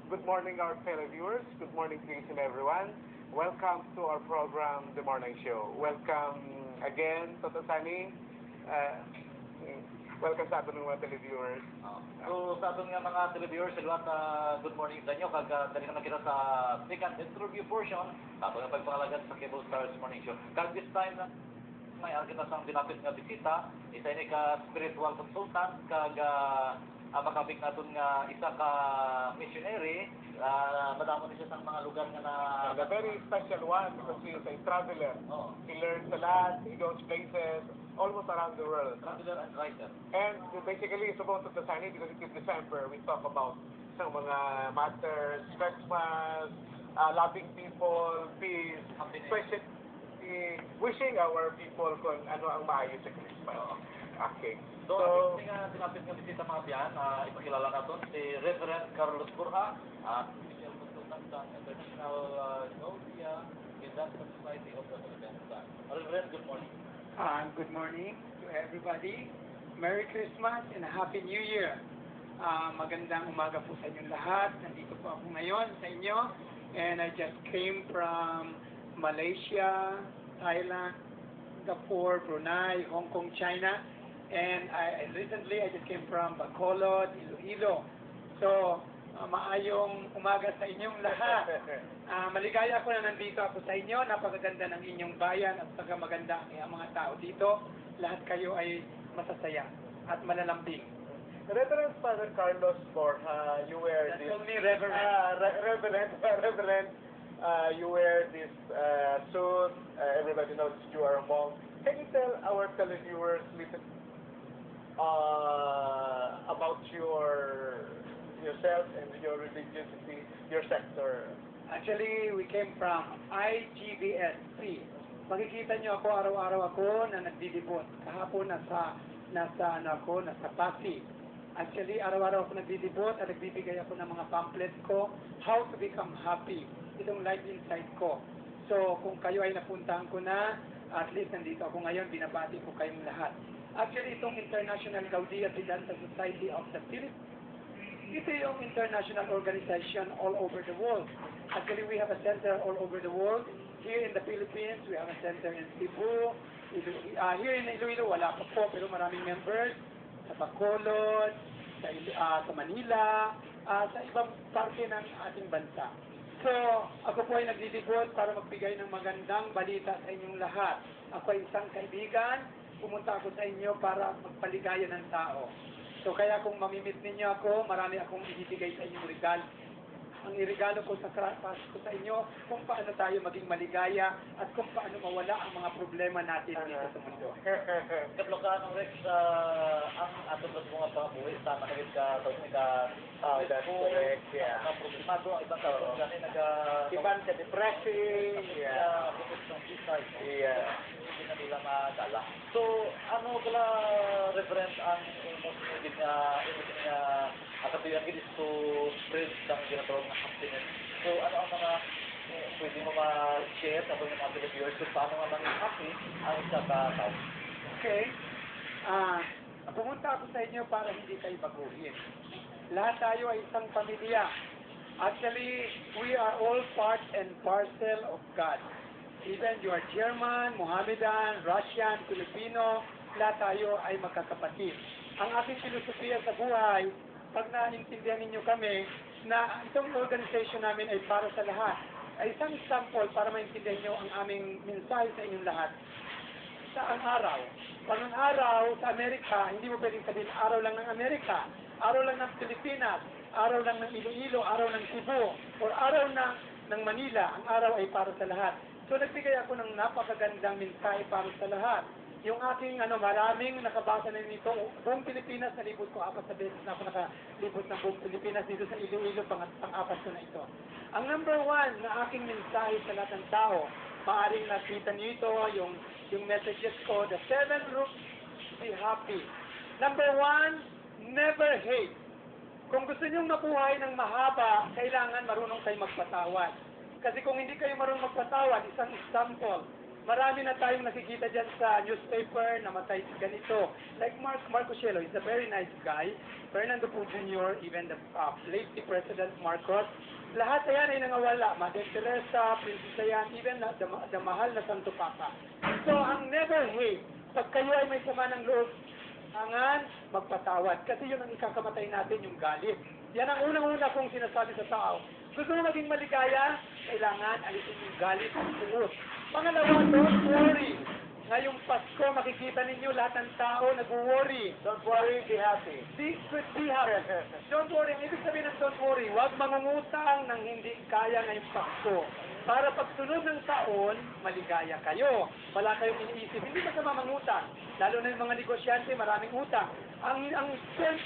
Good morning, our fellow viewers. Good morning to each and everyone. Welcome to our program, The Morning Show. Welcome again, Toto Sani. Welcome sa ating mga televiewers. So sa ating mga televiewers, good morning sa inyo. Dali naman kita sa second interview portion. Ato nga pagpangalagan sa Cable Stars Morning Show. This time na may kita sa dinapit nga bisita. Isa ni ka spiritual consultant. Makabig natin nga isa ka missionary. Madamo niya sa mga lugar nga na... And a very special one because he is a traveler. He learns a lot, he goes places, almost around the world. Traveler and writer. And basically, it's about the Sani because it's December. We talk about some mga matters, Christmas, loving people, peace, especially wishing our people kung ano ang maayos sa Christmas. Okay. So nga dinapit nga bisita mga biyan, ipakilala natin si Reverend Carlos Burha, official consultant sa International Novia Industrial Society of the Philippines. Reverend, good morning. Good morning to everybody. Merry Christmas and a Happy New Year. Magandang umaga po sa inyong lahat. Nandito po ako ngayon sa inyo. And I just came from Malaysia, Thailand, Singapore, Brunei, Hong Kong, China. And recently I just came from Bacolod, Iloilo. So, maayong umaga sa inyong lahat. Maligaya ako na nandito ako sa inyo. Napakaganda ng inyong bayan at saka maganda ang mga tao dito. Lahat kayo ay masasaya at malalambing. Reverend Father Carlos Borja, you wear this... That's me, Reverend. Reverend, you wear this suit. Everybody knows you are a monk. Can you tell our televiewers little about yourself and your religiosity, your sector? Actually, we came from IGBS 3. Makikita niyo ako araw-araw ako na nagdidibot. Kahapon nasa Pasig. Actually, araw-araw ako nagdidibot at nagbibigay ako ng mga pamphlets ko, how to become happy. Itong life insight ko. So, kung kayo ay napuntahan ko na, at least nandito ako ngayon, binabati ko kayong lahat. Actually, itong International Gaudiya Vedanta Society of the Philippines, ito yung international organization all over the world. Actually, we have a center all over the world. Here in the Philippines, we have a center in Cebu. Here in Iloilo, wala pa po, pero maraming members. Sa Bacolod, sa Manila, sa ibang parte ng ating bansa. So, ako po ay nagdidibot para magbigay ng magandang balita sa inyong lahat. Ako ay isang kaibigan, pumunta ako sa inyo para magpaligaya ng tao. So, kaya kung mamimit ninyo ako, marami akong ibibigay sa inyong regalo. Ang irigalo ko sa Pasko sa inyo, kung paano tayo maging maligaya at kung paano mawala ang mga problema natin dito sa mundo. Kaplokaan Rex, ang ating mga pangabuhi sa nakagit ka That's correct, yeah. Problemado ang ibang tao. Ibang ka depressing, yeah. Yeah. Hindi na nila madala. So, ano pala, Reverend, ang imos nga akatuyang is to spread ang ginatawag na happiness. So, ano ang mga pwede mo ma-share sa mga televiewers kung paano nga maging happy ang isa ka-tao? Okay. Pumunta ako sa inyo para hindi kayo baguhin. Lahat tayo ay isang pamilya. Actually, we are all part and parcel of God. Even you are German, Mohammedan, Russian, Filipino, lahat tayo ay magkakapatid. Ang aking filosofiya sa buhay, pag naintindihan ninyo kami, na itong organization namin ay para sa lahat, ay isang example para maintindihan nyo ang aming mensahe sa inyong lahat. Sa ang araw. Pag ang araw sa Amerika, hindi mo pwedeng sabihin araw lang ng Amerika, araw lang ng Pilipinas, araw lang ng Iloilo, araw ng Cebu, or araw ng Manila. Ang araw ay para sa lahat. So nagbigay ako ng napakagandang mensahe para sa lahat. Yung aking maraming nakabasa na nito, buong Pilipinas, nalibot ko 4 na beses na ako nakalibot ng buong Pilipinas dito sa Iloilo, pang-apat ko na ito. Ang number 1 na aking mensahe sa lahat ng tao, maaaring nakita niyo ito, yung messages ko, the 7 rules to be happy. Number 1, never hate. Kung gusto niyong mabuhay ng mahaba, kailangan marunong kayo magpatawad. Kasi kung hindi kayo marunong magpatawad, isang example, Marami na tayong nakikita dyan sa newspaper, namatay si ganito. Like Marcos Cielo, he's a very nice guy. Fernando Poe Jr., even the late President Marcos. Lahat na yan ay nangawala. Mother Teresa, Princess yan, even the mahal na Santo Papa. So, ang never hate, pag kayo ay may sama ng loob, kailangan magpatawad. Kasi yun ang ikakamatay natin, yung galit. Yan ang unang-una kong sinasabi sa tao. Gusto mo maging maligaya, kailangan alisin yung galit at sunod. Pangalawa, don't worry. Ngayong Pasko, makikita ninyo lahat ng tao nag-worry. Don't worry, be happy. Be happy. Don't worry. Ang ibig sabihin ng don't worry, huwag mangungutang ng hindi kaya ngayong Pasko. Para pagsunod ng taon, maligaya kayo. Wala kayong iniisip. Hindi masama mangutang. Lalo na yung mga negosyante, maraming utang. Ang sense,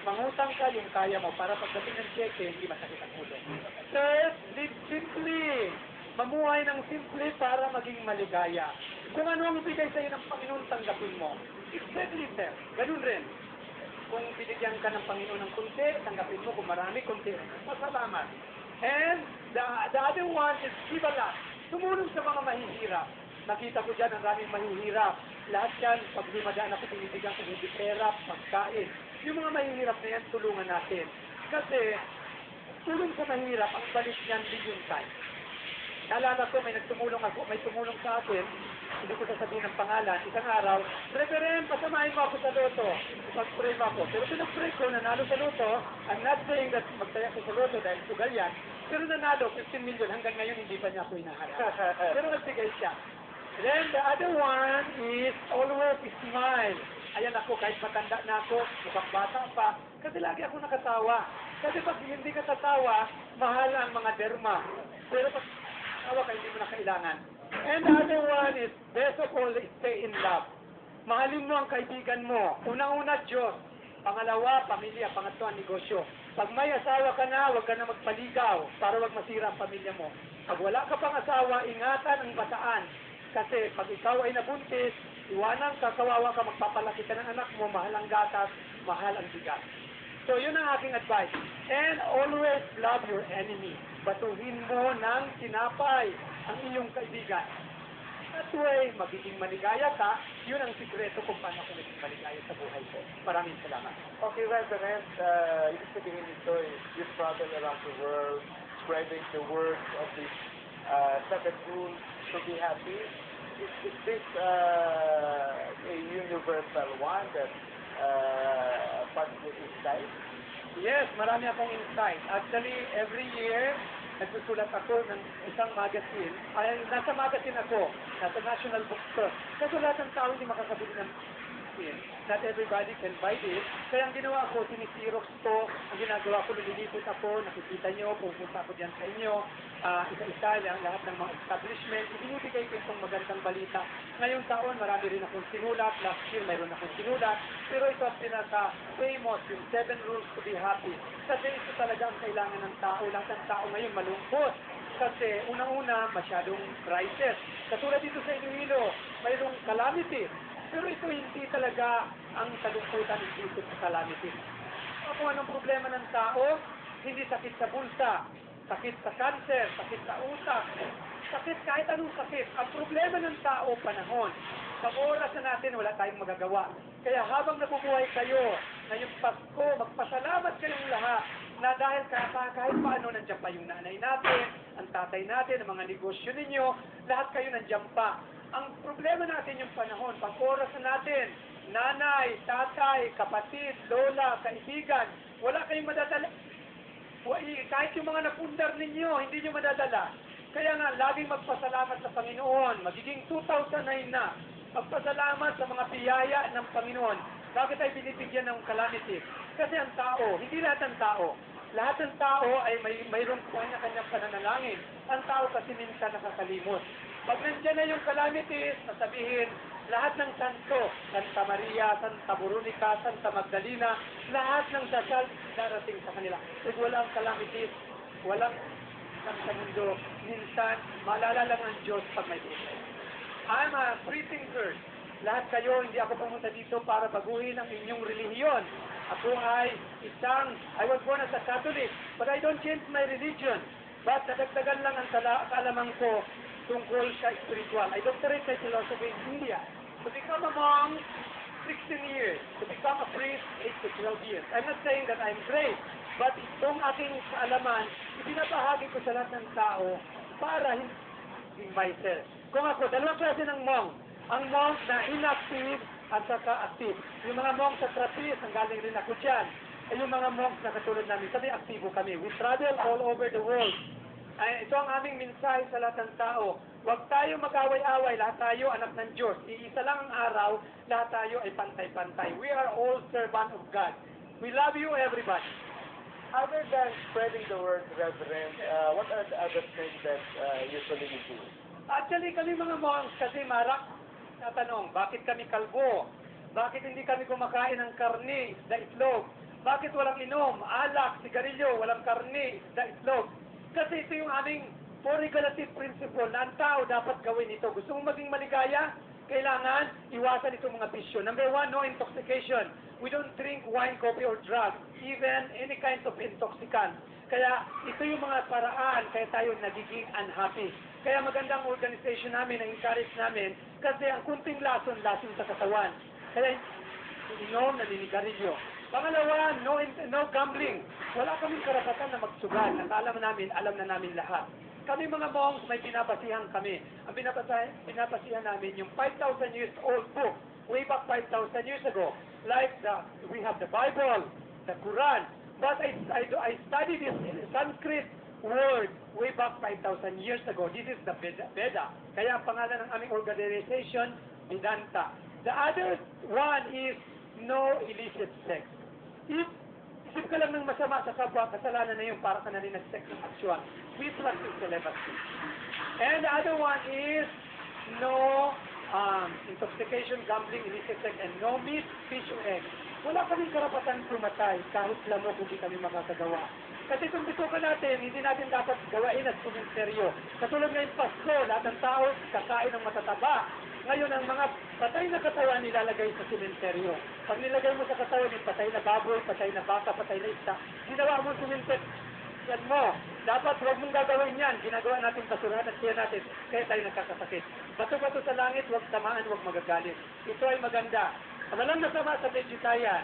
mangutang ka yung kaya mo para pagdating ng cheque, hindi masakit ang ulo. Third, live simply. Mamuhay ng simple para maging maligaya. Kung ano ang ibigay sa'yo ng Panginoon, tanggapin mo. Exactly, sir. Ganun rin. Kung binigyan ka ng Panginoon ng kunti, tanggapin mo. Kung marami, kunti. Masalamat. And the other one is give a lot. Tumulong sa mga mahihirap. Nakita ko dyan ang maraming mahihirap. Lahat yan, pag dumadaan ako, pinibigyan ko hindi pera, pagkain. Yung mga mahihirap na yan, tulungan natin. Kasi, tulong sa mahirap, ang balik niyan, billion times. Naalala ko, may tumulong sa akin, hindi ko sasabihin ng pangalan, isang araw, Reverend, pasamahin mo ako sa loto. Mag-pray mo ako. Pero pinag-pray ko, nanalo sa loto. I'm not saying that magtaya ko sa loto dahil sugal yan. Pero nanalo, 15 million. Hanggang ngayon, hindi pa niya ako hinaharap. Pero nagbigay siya. Then the other one is always smile. Ayan ako, kahit matanda na ako, mukhang bata pa, kasi lagi ako nakatawa. Kasi pag hindi ka tatawa, mahal ang mga derma. Pero pag tawa ka, hindi mo na kailangan. And the other one is, best of all, stay in love. Mahalin mo ang kaibigan mo. Unang-una, Diyos. Pangalawa, pamilya. Pangatlo, negosyo. Pag may asawa ka na, huwag ka na magpaligaw para huwag masira ang pamilya mo. Pag wala ka pang asawa, ingatan ang bataan. Kasi pag ikaw ay nabuntis, iwanan ka, kawawa ka, magpapalaki ka ng anak mo, mahal ang gatas, mahal ang bigas. So, yun ang aking advice. And always love your enemy. Batuhin mo ng tinapay ang iyong kaibigan. That way, magiging maligaya ka, yun ang sikreto kung paano ako naging maligaya sa buhay ko. Maraming salamat. Okay, Reverend, ibig sabihin nito is you travel around the world, spreading the word of this seven rules to be happy. Is this a universal one that part of your insight? Yes, marami akong insight. Actually, every year, nagsusulat ako ng isang magazine. Ay, nasa magazine ako, nasa National Bookstore. Kasi lahat ng tao hindi makakabili ng magazine. Not everybody can buy this. Kaya ang ginawa ko, sinisirox ko. Ang ginagawa ko, nililipot ako, nakikita nyo, pupunta ako dyan sa inyo. Isa-isa lang lahat ng mga establishment. Ibinibigay ko itong magandang balita. Ngayong taon, marami rin akong sinulat. Last year, mayroon akong sinulat. Pero ito ang pinaka-famous, yung 7 rules to be happy. Kasi ito talaga ang kailangan ng tao. Lahat ng tao ngayon malungkot. Kasi unang-una, masyadong crisis. Katulad dito sa Iloilo, mayroong calamity. Pero ito hindi talaga ang kalungkutan ng dito sa calamity. Kung anong problema ng tao, hindi sakit sa bulsa, sakit sa cancer, sakit sa utak, sakit kahit anong sakit. Ang problema ng tao, panahon. Sa oras na natin, wala tayong magagawa. Kaya habang nabubuhay kayo, ngayong Pasko, magpasalamat kayong lahat na dahil kahit paano nandiyan pa yung nanay natin, ang tatay natin, ang mga negosyo ninyo, lahat kayo nandiyan pa. Ang problema natin yung panahon, pag oras na natin, nanay, tatay, kapatid, lola, kaibigan, wala kayong madadala. Kahit yung mga napundar ninyo, hindi nyo madadala. Kaya nga, laging magpasalamat sa Panginoon. Magiging 2009 na. Magpasalamat sa mga biyaya ng Panginoon. Bakit tayo binibigyan ng calamity? Kasi ang tao, hindi lahat ng tao. Lahat ng tao ay mayroong kanya-kanyang pananalangin. Ang tao kasi minsan nakakalimot. Pag nandiyan na yung calamities, nasabihin, lahat ng santo, Santa Maria, Santa Veronica, Santa Magdalena, lahat ng dasal darating sa kanila. Pag walang calamities, walang sa mundo, minsan, maalala lang ng Diyos pag may problema. I'm a free thinker. Lahat kayo, hindi ako pumunta dito para baguhin ang inyong relihiyon. Ako ay I was born as a Catholic, but I don't change my religion. But nadagdagan lang ang kaalaman ko tungkol sa spiritual. I doctorate my philosophy in India. To become a monk, 16 years. To become a priest, 8 to 12 years. I'm not saying that I'm great, but itong aking kaalaman, ibinabahagi ko sa lahat ng tao para hindi myself. Kung ako, dalawang klase ng monk. Ang monk na inactive at saka active. Yung mga monk sa Trappist, ang galing rin ako dyan. Ay yung mga monks na katulad namin, kami aktibo kami. We travel all over the world. Ay, ito ang aming mensahe sa lahat ng tao. Huwag tayo mag-away-away, lahat tayo anak ng Diyos. Iisa lang ang araw, lahat tayo ay pantay-pantay. We are all servant of God. We love you, everybody. Other than spreading the word, Reverend, what are the other things that usually you do? Actually, kami mga monks, kasi marak na tanong, bakit kami kalbo? Bakit hindi kami kumakain ng karne, isda, itlog? Bakit walang inom, alak, sigarilyo, walang karne, isda, itlog? Kasi ito yung aming regulative principle na ang tao dapat gawin ito. Gusto mong maging maligaya? Kailangan iwasan itong mga bisyo. Number 1, no intoxication. We don't drink wine, coffee, or drugs, even any kinds of intoxicant. Kaya ito yung mga paraan kaya tayo nagiging unhappy. Kaya magandang organization namin, na-encourage namin, kasi ang kunting lason sa katawan. Kaya inom, naninigarilyo. Pangalawa, no gambling. Wala kaming karapatan na magsugal. Alam na namin lahat. Kami mga monks, may pinapasihan kami. Ang pinapasihan namin yung 5,000 years old book, way back 5,000 years ago. Like we have the Bible, the Quran. But I studied this Sanskrit word way back 5,000 years ago. This is the Veda. Kaya ang pangalan ng aming organization, Vedanta. The other one is no illicit sex. Isip ka lang ng masama sa kapwa, kasalanan na yun para ka na rin nag-sex ng actual. We practice celibacy. And the other one is no intoxication, gambling, illicit sex, and no meat, fish, or egg. Wala kaming karapatan pumatay kahit lamok hindi kami makakagawa. Kasi kung gusto ka natin, hindi natin dapat gawain at kumenteryo. Katulad ngayong Pasko, lahat ng tao kakain ng matataba. Ngayon, ang mga patay na katawan nilalagay sa sementeryo. Pag nilagay mo sa katawan yung patay na baboy, patay na baka, patay na isda, ginawa mo sementeryo. Yan mo. Dapat huwag mong gagawin yan. Ginagawa natin basurahan at siya natin. Kaya tayo nagkakasakit. Bato-bato sa langit, huwag tamaan, huwag magagalit. Ito ay maganda. Walang nasama sa vegetarian.